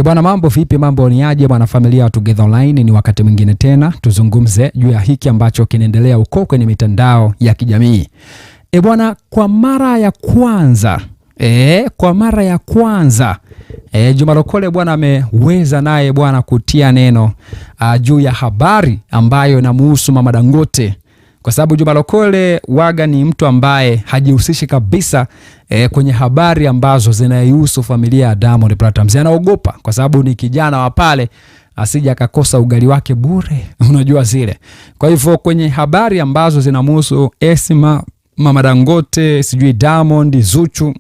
Bwana, mambo vipi? Mambo ni aje bwana familia wa Together Online? Ni wakati mwingine tena tuzungumze juu ya hiki ambacho kinaendelea huko kwenye mitandao ya kijamii. Bwana, kwa mara ya kwanza Juma Lokole bwana ameweza naye bwana kutia neno juu ya habari ambayo inamuhusu Mama Dangote. Kwa sababu Juma Lokole waga ni mtu ambaye hajihusishi kabisa kwenye habari ambazo zinahusu familia ya Diamond Platnumz. Anaogopa kwa sababu ni kijana wa pale, asije akakosa ugali wake bure, unajua zile. Kwa hivyo kwenye habari ambazo zinamhusu Esma, Mama Dangote, sijui Diamond, Zuchu,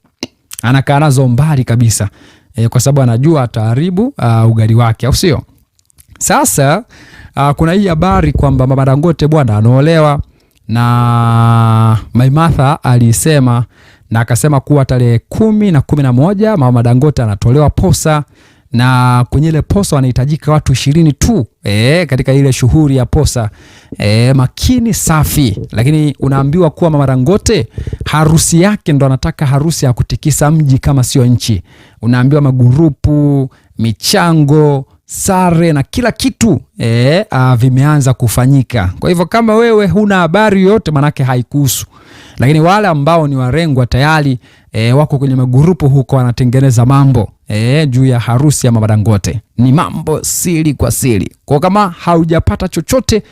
anakaa nazo mbali kabisa kwa sababu anajua ataharibu ugali wake, au sio? Sasa kuna hii habari kwamba Mama Dangote bwana anaolewa, na Maimartha alisema na akasema kuwa tarehe 10 na 11 Mama Dangote anatolewa posa, na kwenye ile posa wanahitajika watu 20 tu katika ile shughuli ya posa. Makini safi. Lakini unaambiwa kuwa Mama Dangote harusi yake ndo anataka harusi ya kutikisa mji kama sio nchi. Unaambiwa magurupu, michango, sare na kila kitu vimeanza kufanyika. Kwa hivyo kama wewe huna habari yote, manake haikuhusu. Lakini wale ambao ni warengwa tayari wako kwenye magurupu huko wanatengeneza mambo juu ya harusi ya Mama Dangote. Ni mambo siri kwa siri. Kwa kama haujapata chochote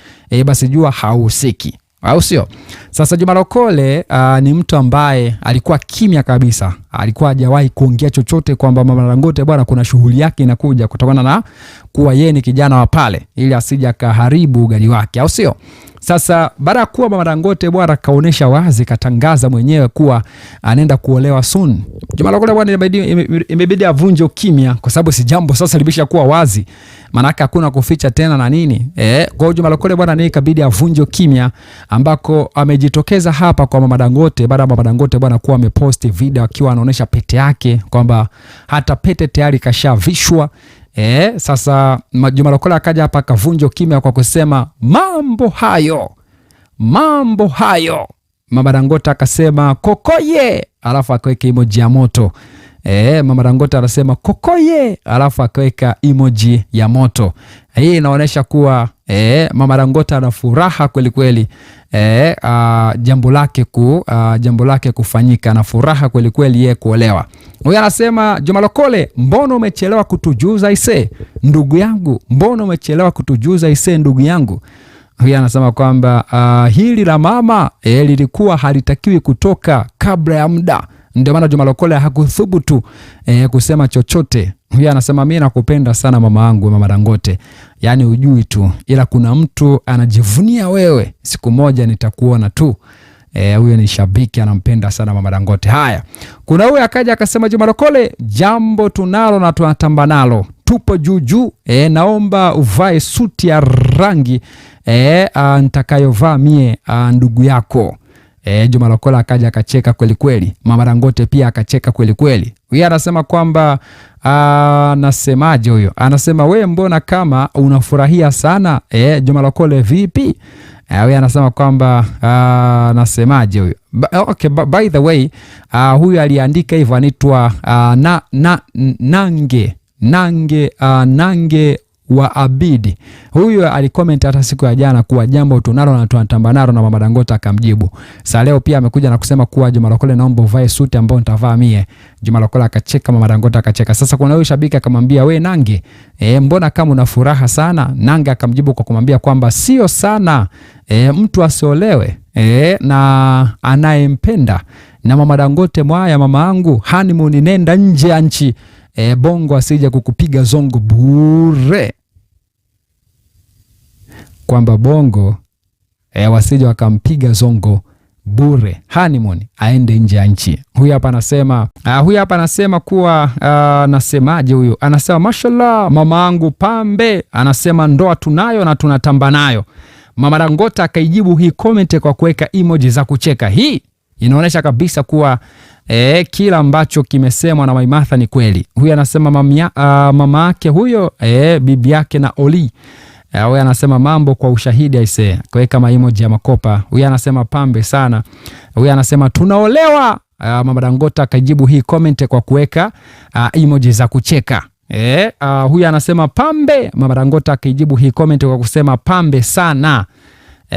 basi jua hauhusiki, au sio? Sasa Juma Lokole ni mtu ambaye alikuwa kimya kabisa. Alikuwa hajawahi kuongea chochote kwamba Mama Dangote bwana kuna shughuli yake inakuja, kutokana na kuwa yeye ni kijana wa pale, ili asije kaharibu ugali wake, au sio? Sasa baada ya kuwa Mama Dangote bwana kaonesha wazi, katangaza mwenyewe kuwa anaenda kuolewa soon, Juma Lokole bwana imebidi avunje ukimya, kwa sababu si jambo sasa libisha kuwa wazi, manaka hakuna kuficha tena na nini. Kwa hiyo Juma Lokole bwana ikabidi avunje ukimya, ambako amejitokeza hapa kwa Mama Dangote baada ya Mama Dangote bwana kuwa ameposti video akiwa anaonesha pete yake, kwamba hata pete tayari kashavishwa. Sasa Juma Lokole akaja hapa akavunja ukimya kwa kusema mambo hayo. Mama Dangote akasema kokoye, alafu akaweka emoji ya moto. Mama Dangote anasema kokoye, alafu akaweka emoji ya moto. Hii inaonyesha kuwa Mama Dangote ana furaha kweli kweli, jambo lake kufanyika, na furaha kweli kweli yeye kuolewa. Huyu anasema Juma Lokole, mbona umechelewa kutujuza ise ndugu yangu? Mbona umechelewa kutujuza ise ndugu yangu? Huyu anasema kwamba hili la mama lilikuwa halitakiwi kutoka kabla ya muda, ndio maana Juma Lokole hakuthubutu kusema chochote. Huyu anasema mimi nakupenda sana mama yangu Mama Dangote, yani ujui tu, ila kuna mtu anajivunia wewe, siku moja nitakuona tu. Huyo ni shabiki anampenda sana Mama Dangote. Haya, kuna huyu akaja akasema Juma Lokole, jambo tunalo na tunatamba nalo, tupo juu. Naomba uvae suti ya rangi nitakayovaa mie ndugu yako. Juma Lokole akaja akacheka kweli kweli. Mama Dangote pia akacheka kweli kweli. Huyu anasema kwamba nasemaje huyo? Anasema wewe mbona kama unafurahia sana? Juma Lokole vipi? Huyu anasema kwamba nasemaje huyo? Okay, by the way, huyu aliandika hivyo, anaitwa Nange wa Abidi. Huyu alicomment hata siku ya jana kuwa jambo tunalo na tunatamba nalo, na Mama Dangote akamjibu. Sasa leo pia amekuja na kusema kuwa Juma Lokole, naomba uvae suti ambayo nitavaa mie. Juma Lokole akacheka, Mama Dangote akacheka. Sasa kuna huyu shabiki akamwambia, we Nange, mbona kama una furaha sana? Nange akamjibu kwa kumwambia kwamba sio sana, mtu asiolewe na anayempenda, na Mama Dangote mwaya mama yangu, honeymoon nenda nje ya nchi, bongo asije kukupiga zongo bure, kwamba bongo wasije wakampiga zongo bure, honeymoon aende nje ya nchi. Huyu hapa anasema kuwa nasemaje huyu? Anasema mashallah mama yangu pambe, anasema ndoa tunayo na tunatamba nayo. Mama Dangote akaijibu hii comment kwa kuweka emoji za kucheka. Hii inaonyesha kabisa kuwa kila ambacho kimesemwa na Maimartha ni kweli. Huyu anasema mama yake huyo bibi yake na Oli. Huyu anasema mambo kwa ushahidi aisee, kaweka emoji ya makopa. Huyu anasema pambe sana. Huyu anasema tunaolewa. Mama Dangote akajibu hii comment kwa kuweka emoji za kucheka. Huyu anasema pambe. Mama Dangote akijibu hii comment kwa kusema pambe sana.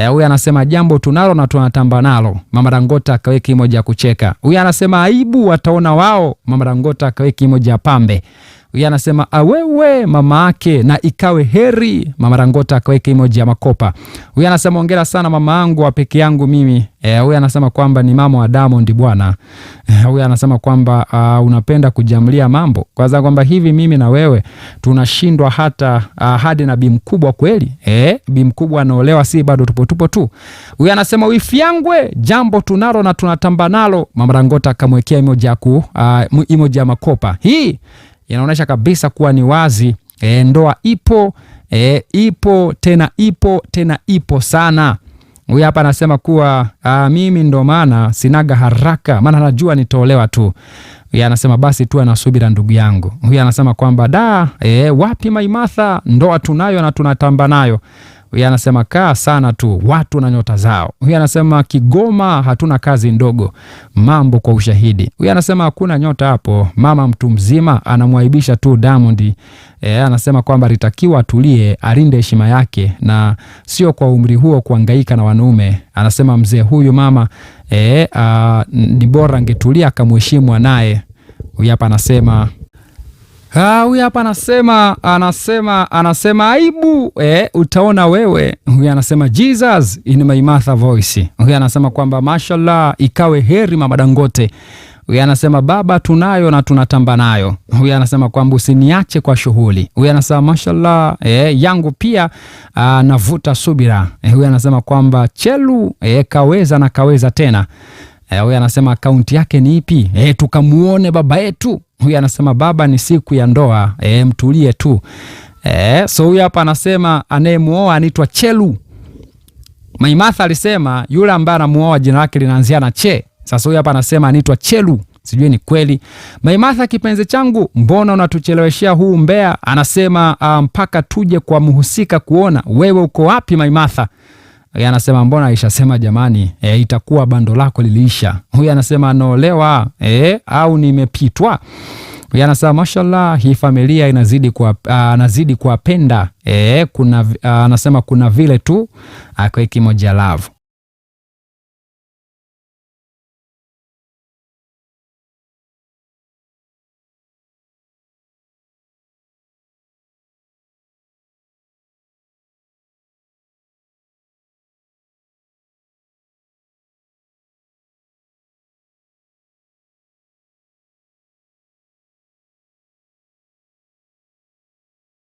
Huyu anasema jambo tunalo na tunatamba nalo. Mama Dangote akaweka emoji ya kucheka. Huyu anasema aibu wataona wao. Mama Dangote akaweka emoji ya pambe. Huyu anasema awewe mama yake na ikawe heri. Mama Dangote akaweka emoji ya makopa. Huyu anasema hongera sana mama yangu wa peke yangu mimi. Huyu anasema kwamba ni mama wa Diamond bwana. Huyu anasema kwamba unapenda kujamlia mambo. Kwa sababu kwamba hivi mimi na wewe tunashindwa hata hadi na bi mkubwa kweli. Bi mkubwa anaolewa, si bado tupo tu. Huyu anasema wifi yangwe jambo tunalo na tunatamba nalo. Mama Dangote akamwekea emoji ya makopa. Hii inaonyesha kabisa kuwa ni wazi ndoa ipo, ipo tena ipo sana. Huyu hapa anasema kuwa mimi ndo maana sinaga haraka, maana najua nitaolewa tu. Huyu anasema basi tu anasubira ndugu yangu. Huyu anasema kwamba wapi Maimartha, ndoa tunayo na tunatamba nayo. Huyu anasema kaa sana tu, watu na nyota zao. Huyu anasema Kigoma hatuna kazi ndogo, mambo kwa ushahidi. Huyu anasema hakuna nyota hapo, mama mtu mzima anamwaibisha tu Diamond. Anasema kwamba alitakiwa atulie, alinde heshima yake na sio kwa umri huo kuhangaika na wanaume. Anasema mzee huyu mama ni bora angetulia akamheshimu naye. Huyu hapa anasema anasema aibu utaona wewe. Huyu anasema Jesus in Maimartha voice. Huyu anasema kwamba mashallah ikawe heri mama Dangote. Huyu anasema baba tunayo na tunatamba nayo. Huyu anasema kwamba usiniache kwa shughuli. Huyu anasema mashallah yangu pia navuta subira. Huyu anasema kwamba Chelu kaweza tena. Huyu anasema akaunti yake ni ipi? Tukamuone baba yetu. Huyu anasema baba ni siku ya ndoa, mtulie tu. So huyu hapa anasema anayemuoa anaitwa Chelu. Maimartha alisema yule ambaye anamuoa jina lake linaanzia na che. Sasa huyu hapa anasema anaitwa Chelu. Sijui ni kweli. Maimartha kipenzi changu, mbona unatucheleweshia huu mbea? Anasema mpaka tuje kwa muhusika kuona wewe uko wapi Maimartha. Huyu anasema mbona aishasema jamani, itakuwa bando lako liliisha. Huyu anasema anaolewa au nimepitwa. Huyu anasema mashallah hii familia inazidi kuwapenda. Anasema kuna vile tu akaweka emoji ya love.